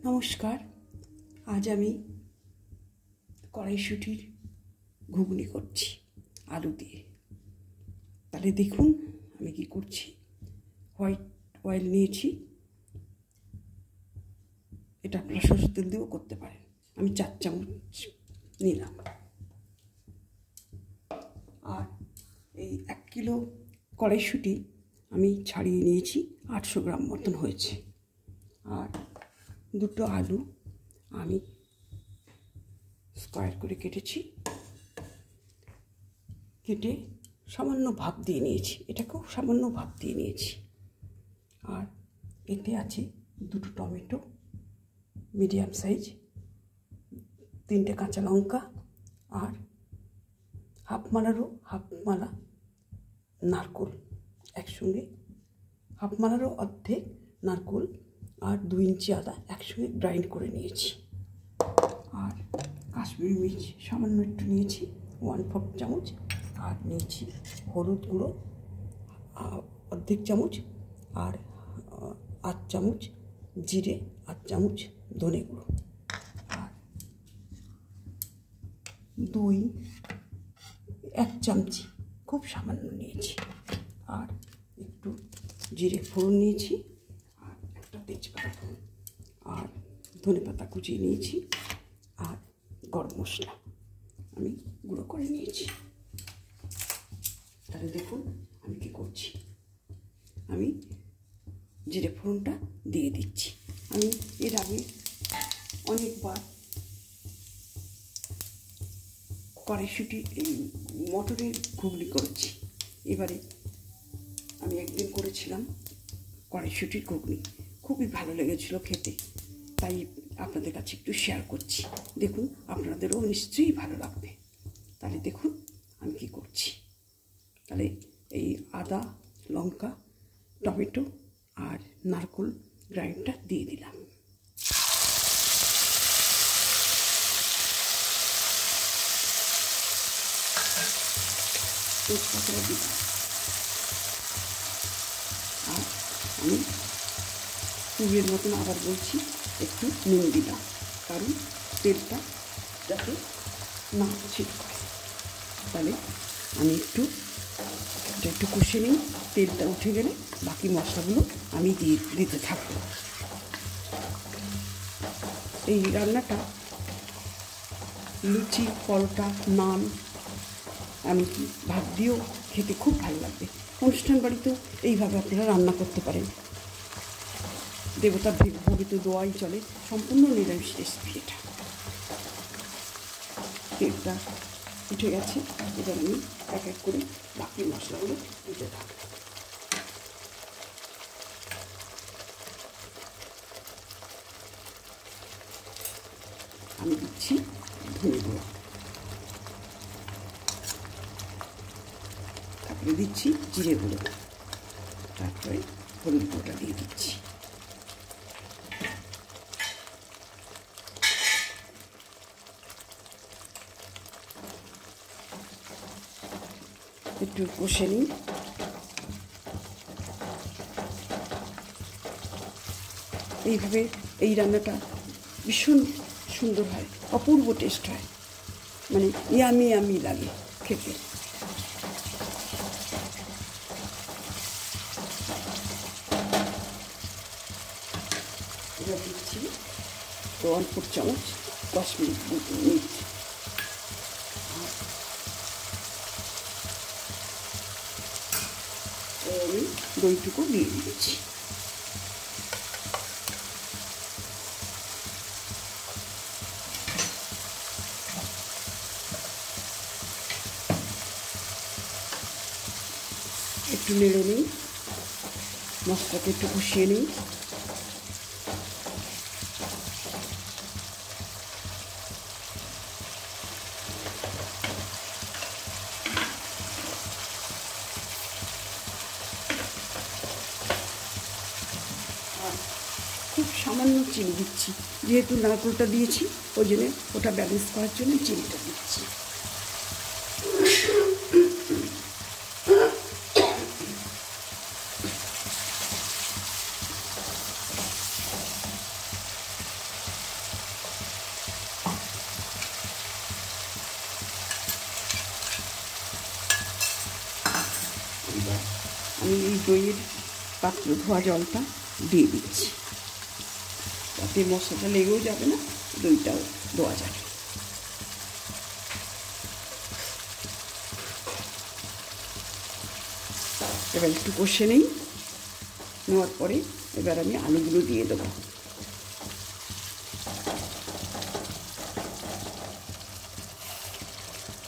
নমস্কার। আজ আমি কড়াইশুঁটির ঘুগনি করছি আলু দিয়ে। তাহলে দেখুন আমি কি করছি। হোয়াইট অয়েল নিয়েছি, এটা আপনারা সরষের তেল দিয়েও করতে পারেন। আমি 4 চামচ নিলাম। আর এই 1 কিলো কড়াইশুঁটি আমি ছাড়িয়ে নিয়েছি, 800 গ্রাম মতন হয়েছে। আর 2টো আলু আমি স্কোয়ার করে কেটেছি, কেটে সামান্য ভাপ দিয়ে নিয়েছি, এটাকেও সামান্য ভাপ দিয়ে নিয়েছি। আর এতে আছে 2টো টমেটো মিডিয়াম সাইজ, 3টে কাঁচা লঙ্কা, আর হাফ মালা নারকোল একসঙ্গে, হাফ মালারও অর্ধেক নারকোল আর 2 ইঞ্চি আদা একসঙ্গে গ্রাইন্ড করে নিয়েছি। আর কাশ্মীরি মির্চ সামান্য একটু নিয়েছি, 1/4 চামচ। আর নিয়েছি হলুদ গুঁড়ো অর্ধেক চামচ, আর 8 চামচ জিরে, 8 চামচ ধনে গুঁড়ো, আর 1 চামচি খুব সামান্য নিয়েছি। আর একটু জিরে ফোড়ন নিয়েছি, আর একটা তেজপাতা ফোড়ন, আর ধনে পাতা কুচিয়ে নিয়েছি, আর গরম মশলা আমি গুঁড়ো করে নিয়েছি। তাহলে দেখুন আমি কি করছি। আমি জিরে ফোড়নটা দিয়ে দিচ্ছি। আমি এর আগে অনেকবার কড়াইশুঁটি এই মটরের ঘুগনি করেছি। এবারে আমি একদিন করেছিলাম কড়াইশুঁটির ঘুগনি, খুবই ভালো লেগেছিল খেতে, তাই আপনাদের কাছে একটু শেয়ার করছি। দেখুন আপনাদেরও নিশ্চয়ই ভালো লাগবে। তাহলে দেখুন আমি কি করছি। তাহলে এই আদা, লঙ্কা, টমেটো আর নারকোল গ্রাইন্ডটা দিয়ে দিলাম। তেজপাতা দিলাম। আর আমি পূর্বের মতন আবার বলছি, একটু নুন দিলাম, কারণ তেলটা যাতে না ছিট করে। তাহলে আমি একটু কষে নিই, তেলটা উঠে গেলে বাকি মশলাগুলো আমি দিতে থাকবো। এই রান্নাটা লুচি, পরোটা, নান, এমনকি ভাত দিয়েও খেতে খুব ভালো লাগবে। অনুষ্ঠান বাড়িতেও এইভাবে আপনারা রান্না করতে পারেন। দেবতার ভোগে তো দোয়াই চলে, সম্পূর্ণ নিরামিষ রেসিপি এটা। তেলটা উঠে গেছে, এবার আমি এক এক করে বাকি মশলাগুলো দিতে থাকবো। আমি দিচ্ছি ধনে গুঁড়ো, তারপরে দিচ্ছি জিরে গুঁড়ো, তারপরে হলুদ গুঁড়োটা দিয়ে দিচ্ছি। একটু কষে নিই। এইভাবে এই রান্নাটা ভীষণ সুন্দর হয়, অপূর্ব টেস্ট হয়, মানে ইয়ামি লাগে খেতে। এবার দিচ্ছি 1/4 চামচ কাশ্মীরি মির্চ, আমি দইটুকু দিয়ে দিয়েছি। একটু নেড়ে নিই, মশলাকে একটু কষিয়ে নিই। খুব সামান্য চিনি দিচ্ছি, যেহেতু নারকেলটা দিয়েছি ওই জন্য ওটা ব্যালেন্স করার জন্য চিনিটা দিচ্ছি। আমি এই দইয়ের পাত্র ধোয়া জলটা দিয়ে দিচ্ছি, তাতে মশলাটা লেগেও যাবে না, দইটাও দেওয়া যাবে। এবার একটু কষে নেই, নেওয়ার পরে এবার আমি আলুগুলো দিয়ে দেবো।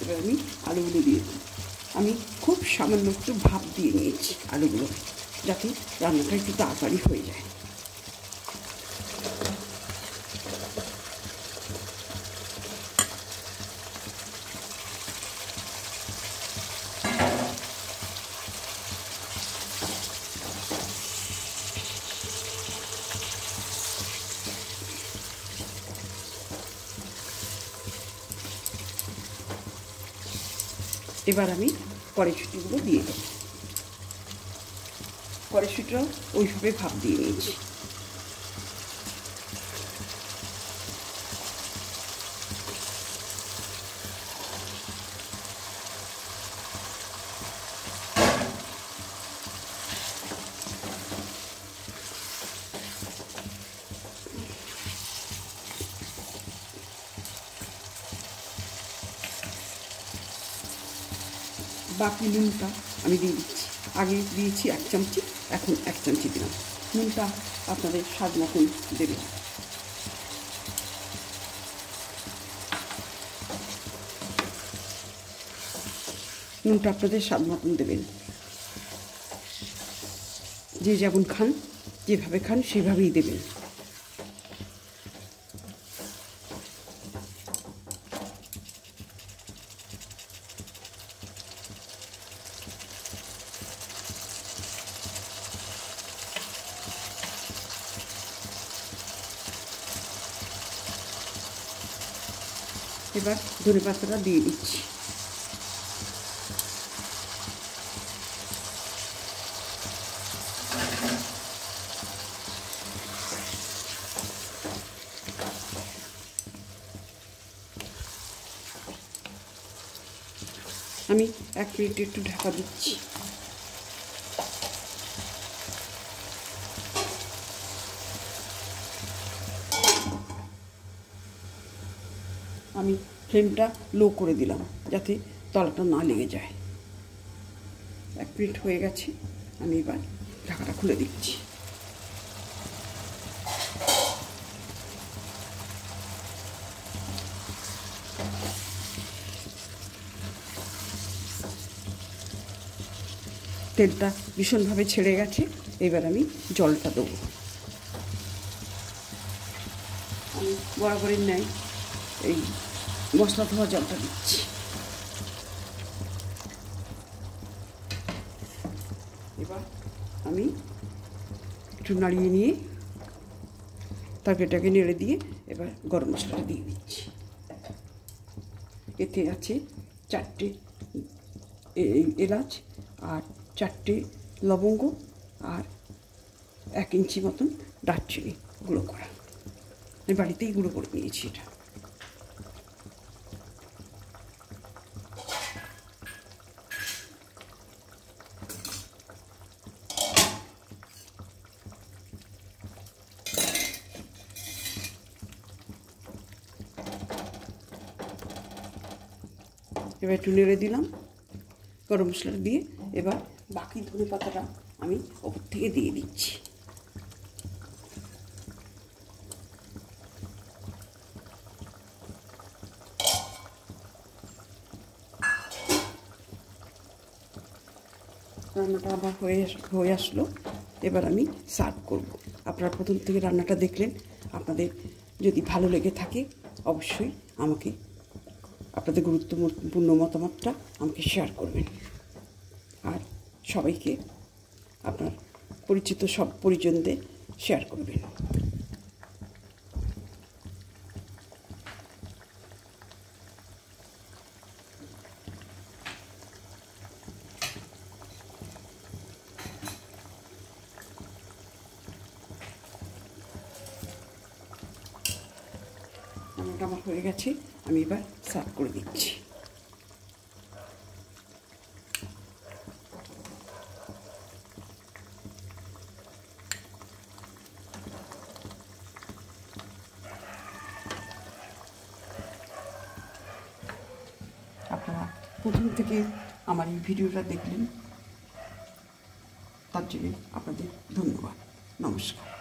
এবার আমি আলুগুলো দিয়ে দেবো। আমি খুব সামান্য একটু ভাপ দিয়ে নিয়েছি আলুগুলো, যাতে রান্নাটা একটু তাড়াতাড়ি হয়ে যায়। এবার আমি কড়াইশুঁটিগুলো দিয়ে দেবো। কড়াইশুঁটিটাও ওইভাবে ভাপ দিয়ে নিয়েছি। বাকি নুনটা আমি দিয়ে দিচ্ছি। আগে দিয়েছি 1 চামচি, এখন 1 চামচি দিলাম। নুনটা আপনাদের স্বাদ মতন দেবেন। নুনটা আপনাদের স্বাদ মতন দেবেন, যে যেমন খান, যেভাবে খান সেভাবেই দেবেন। এবার ধনেপাতাটা দিয়ে দিচ্ছি। আমি 1 মিনিট একটু ঢাকা দিচ্ছি। আমি ফ্লেমটা লো করে দিলাম, যাতে তলাটা না লেগে যায়। 1 মিনিট হয়ে গেছে, আমি এবার ঢাকাটা খুলে দিচ্ছি। তেলটা ভীষণভাবে ছেড়ে গেছে, এবার আমি জলটা দেবো। আমি বরাবরের ন্যায় এই মশলা ধোয়া জলটা দিচ্ছি। এবার আমি একটু নাড়িয়ে নিয়ে তরকারিটাকে নেড়ে দিয়ে এবার গরম মশলাটা দিয়ে দিচ্ছি। এতে আছে 4টে এলাচ আর 4টে লবঙ্গ আর 1 ইঞ্চি মতন দারচিনি গুঁড়ো করা। আমি বাড়িতেই গুঁড়ো করে নিয়েছি এটা। এবার একটু নেড়ে দিলাম গরম মশলাটা দিয়ে। এবার বাকি ধনে পাতাটা আমি ওপর থেকে দিয়ে দিচ্ছি। রান্নাটা আবার হয়ে আসলো, এবার আমি সার্ভ করব। আপনারা প্রথম থেকে রান্নাটা দেখলেন, আপনাদের যদি ভালো লেগে থাকে অবশ্যই আমাকে আপনাদের গুরুত্বপূর্ণ মতামতটা আমাকে শেয়ার করবেন, আর সবাইকে আপনার পরিচিত সব পরিজনদের শেয়ার করবেন। রান্নাটা আমার হয়ে গেছে, আমি এবার সার্ভ করে দিচ্ছি। প্রথম থেকে আমার এই ভিডিওটা দেখলেন, তার জন্য আপনাদের ধন্যবাদ। নমস্কার।